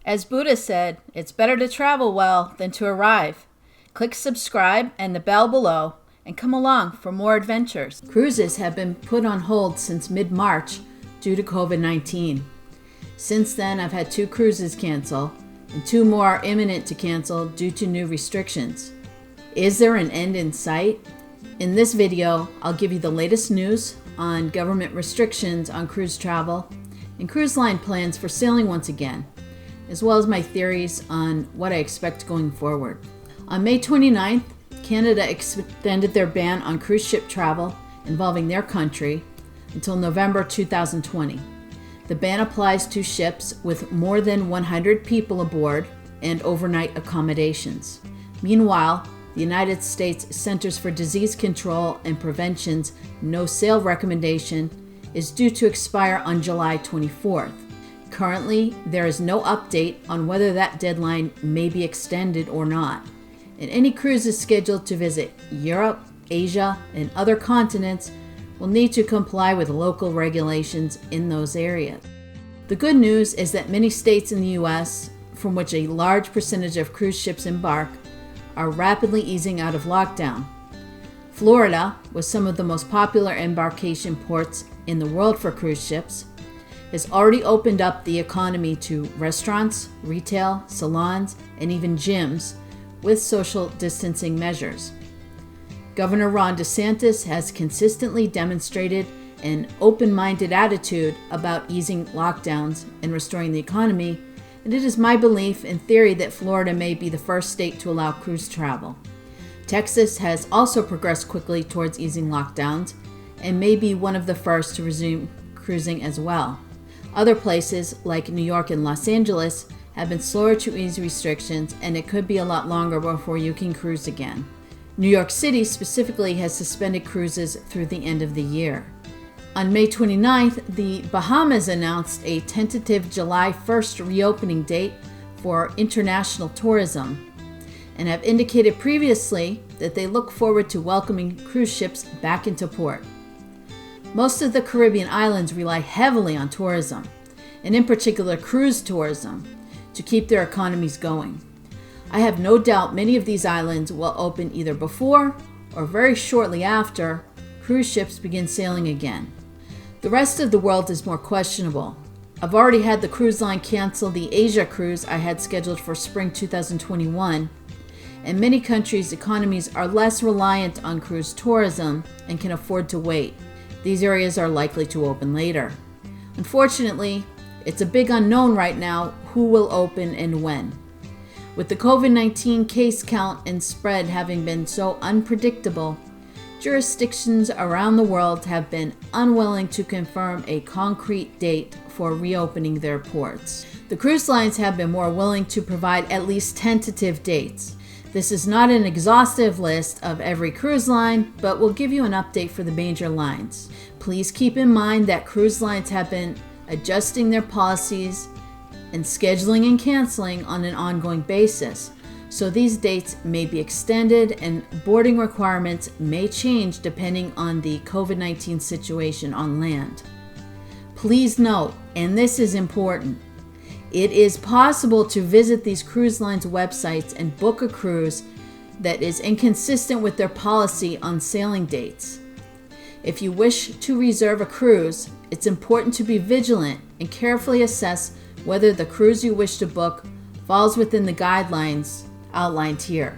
As Buddha said, it's better to travel well than to arrive. Click subscribe and the bell below and come along for more adventures. Cruises have been put on hold since mid-March due to COVID-19. Since then, I've had 2 cruises cancel and 2 more are imminent to cancel due to new restrictions. Is there an end in sight? In this video, I'll give you the latest news on government restrictions on cruise travel and cruise line plans for sailing once again, as well as my theories on what I expect going forward. On May 29th, Canada extended their ban on cruise ship travel involving their country until November 2020. The ban applies to ships with more than 100 people aboard and overnight accommodations. Meanwhile, the United States Centers for Disease Control and Prevention's no sail recommendation is due to expire on July 24th. Currently, there is no update on whether that deadline may be extended or not, and any cruises scheduled to visit Europe, Asia, and other continents will need to comply with local regulations in those areas. The good news is that many states in the U.S., from which a large percentage of cruise ships embark, are rapidly easing out of lockdown. Florida, with some of the most popular embarkation ports in the world for cruise ships, has already opened up the economy to restaurants, retail, salons, and even gyms with social distancing measures. Governor Ron DeSantis has consistently demonstrated an open-minded attitude about easing lockdowns and restoring the economy, and it is my belief and theory that Florida may be the first state to allow cruise travel. Texas has also progressed quickly towards easing lockdowns and may be one of the first to resume cruising as well. Other places, like New York and Los Angeles, have been slower to ease restrictions, and it could be a lot longer before you can cruise again. New York City specifically has suspended cruises through the end of the year. On May 29th, the Bahamas announced a tentative July 1st reopening date for international tourism, and have indicated previously that they look forward to welcoming cruise ships back into port. Most of the Caribbean islands rely heavily on tourism, and in particular cruise tourism, to keep their economies going. I have no doubt many of these islands will open either before or very shortly after cruise ships begin sailing again. The rest of the world is more questionable. I've already had the cruise line cancel the Asia cruise I had scheduled for spring 2021, and many countries' economies are less reliant on cruise tourism and can afford to wait. These areas are likely to open later. Unfortunately, it's a big unknown right now who will open and when. With the COVID-19 case count and spread having been so unpredictable, jurisdictions around the world have been unwilling to confirm a concrete date for reopening their ports. The cruise lines have been more willing to provide at least tentative dates. This is not an exhaustive list of every cruise line, but will give you an update for the major lines. Please keep in mind that cruise lines have been adjusting their policies and scheduling and canceling on an ongoing basis, so these dates may be extended and boarding requirements may change depending on the COVID-19 situation on land. Please note, and this is important, it is possible to visit these cruise lines' websites and book a cruise that is inconsistent with their policy on sailing dates. If you wish to reserve a cruise, it's important to be vigilant and carefully assess whether the cruise you wish to book falls within the guidelines outlined here.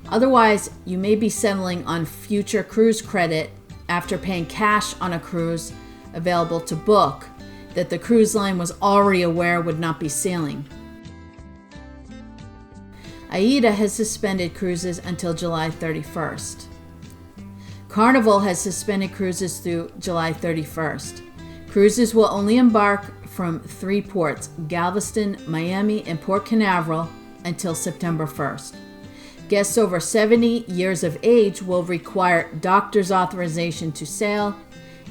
Otherwise, you may be settling on future cruise credit after paying cash on a cruise available to book that the cruise line was already aware would not be sailing. AIDA has suspended cruises until July 31st. Carnival has suspended cruises through July 31st. Cruises will only embark from 3 ports, Galveston, Miami, and Port Canaveral, until September 1st. Guests over 70 years of age will require doctor's authorization to sail,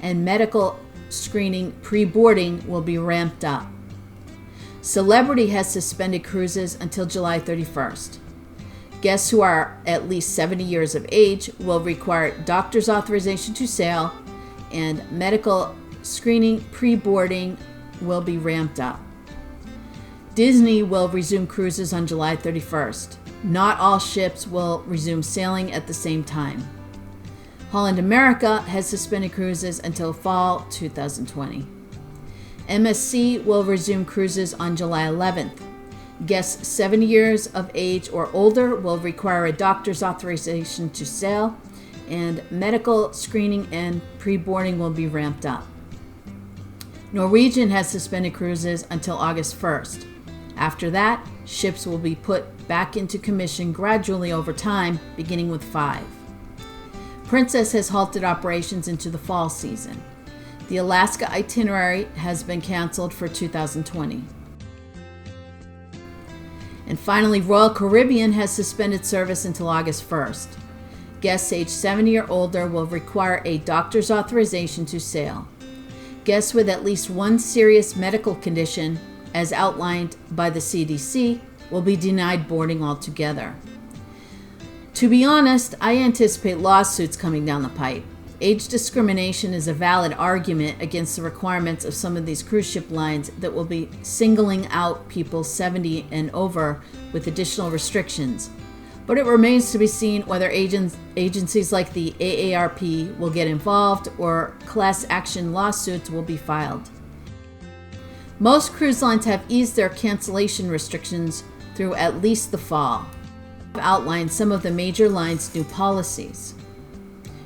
and medical screening pre-boarding will be ramped up. Celebrity has suspended cruises until July 31st. Guests who are at least 70 years of age will require doctor's authorization to sail, and medical screening pre-boarding will be ramped up. Disney will resume cruises on July 31st. Not all ships will resume sailing at the same time. Holland America has suspended cruises until fall 2020. MSC will resume cruises on July 11th. Guests 70 years of age or older will require a doctor's authorization to sail, and medical screening and pre-boarding will be ramped up. Norwegian has suspended cruises until August 1st. After that, ships will be put back into commission gradually over time, beginning with 5. Princess has halted operations into the fall season. The Alaska itinerary has been canceled for 2020. And finally, Royal Caribbean has suspended service until August 1st. Guests age 70 or older will require a doctor's authorization to sail. Guests with at least one serious medical condition, as outlined by the CDC, will be denied boarding altogether. To be honest, I anticipate lawsuits coming down the pipe. Age discrimination is a valid argument against the requirements of some of these cruise ship lines that will be singling out people 70 and over with additional restrictions. But it remains to be seen whether agencies like the AARP will get involved or class action lawsuits will be filed. Most cruise lines have eased their cancellation restrictions through at least the fall. I've outlined some of the major lines' new policies.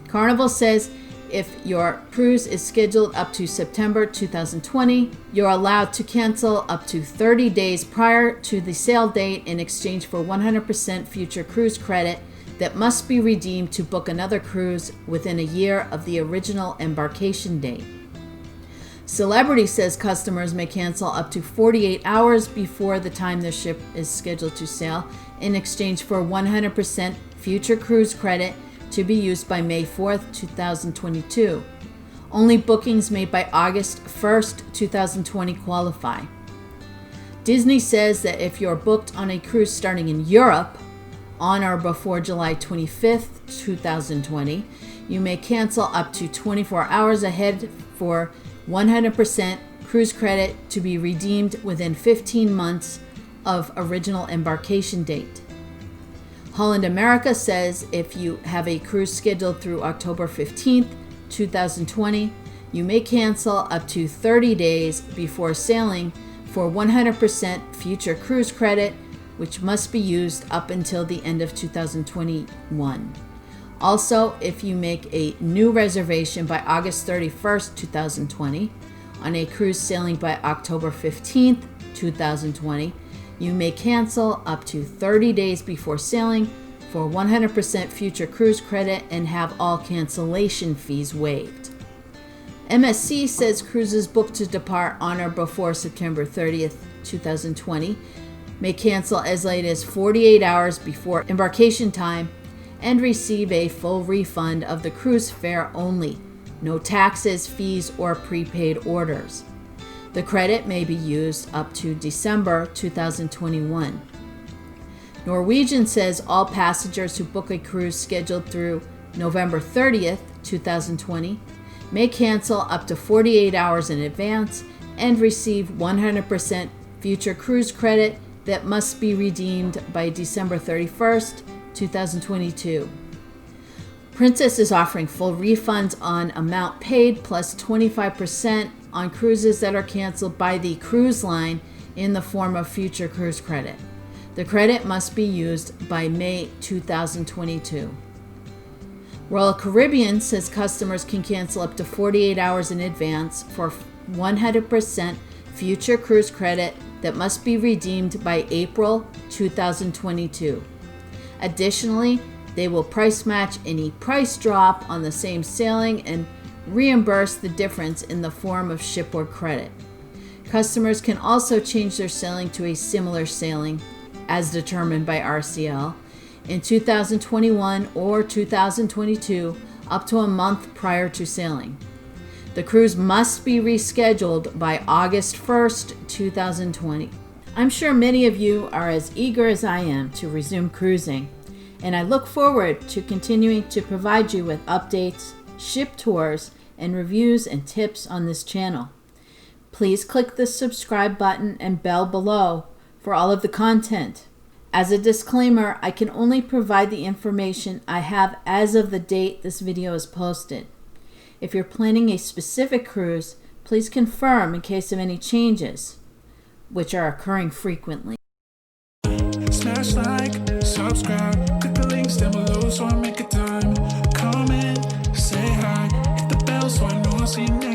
Carnival says if your cruise is scheduled up to September 2020, you're allowed to cancel up to 30 days prior to the sail date in exchange for 100% future cruise credit that must be redeemed to book another cruise within a year of the original embarkation date. Celebrity says customers may cancel up to 48 hours before the time their ship is scheduled to sail in exchange for 100% future cruise credit to be used by May 4th, 2022. Only bookings made by August 1st, 2020 qualify. Disney says that if you're booked on a cruise starting in Europe on or before July 25th, 2020, you may cancel up to 24 hours ahead for 100% cruise credit to be redeemed within 15 months of original embarkation date. Holland America says if you have a cruise scheduled through October 15th, 2020, you may cancel up to 30 days before sailing for 100% future cruise credit, which must be used up until the end of 2021. Also, if you make a new reservation by August 31st, 2020, on a cruise sailing by October 15th, 2020, you may cancel up to 30 days before sailing for 100% future cruise credit and have all cancellation fees waived. MSC says cruises booked to depart on or before September 30th, 2020 may cancel as late as 48 hours before embarkation time and receive a full refund of the cruise fare only, no taxes, fees, or prepaid orders. The credit may be used up to December 2021. Norwegian says all passengers who book a cruise scheduled through November 30th, 2020 may cancel up to 48 hours in advance and receive 100% future cruise credit that must be redeemed by December 31st, 2022. Princess is offering full refunds on amount paid plus 25% on cruises that are canceled by the cruise line in the form of future cruise credit. The credit must be used by May 2022. Royal Caribbean says customers can cancel up to 48 hours in advance for 100% future cruise credit that must be redeemed by April 2022. Additionally, they will price match any price drop on the same sailing and reimburse the difference in the form of shipboard credit. Customers can also change their sailing to a similar sailing, as determined by RCL, in 2021 or 2022, up to a month prior to sailing. The cruise must be rescheduled by August 1st, 2020. I'm sure many of you are as eager as I am to resume cruising, and I look forward to continuing to provide you with updates, ship tours, and reviews and tips on this channel. Please click the subscribe button and bell below for all of the content. As a disclaimer, I can only provide the information I have as of the date this video is posted. If you're planning a specific cruise, please confirm in case of any changes, which are occurring frequently. Smash like, subscribe, click the links down below so I make a time. Comment, say hi, hit the bell so I know I'll see you next.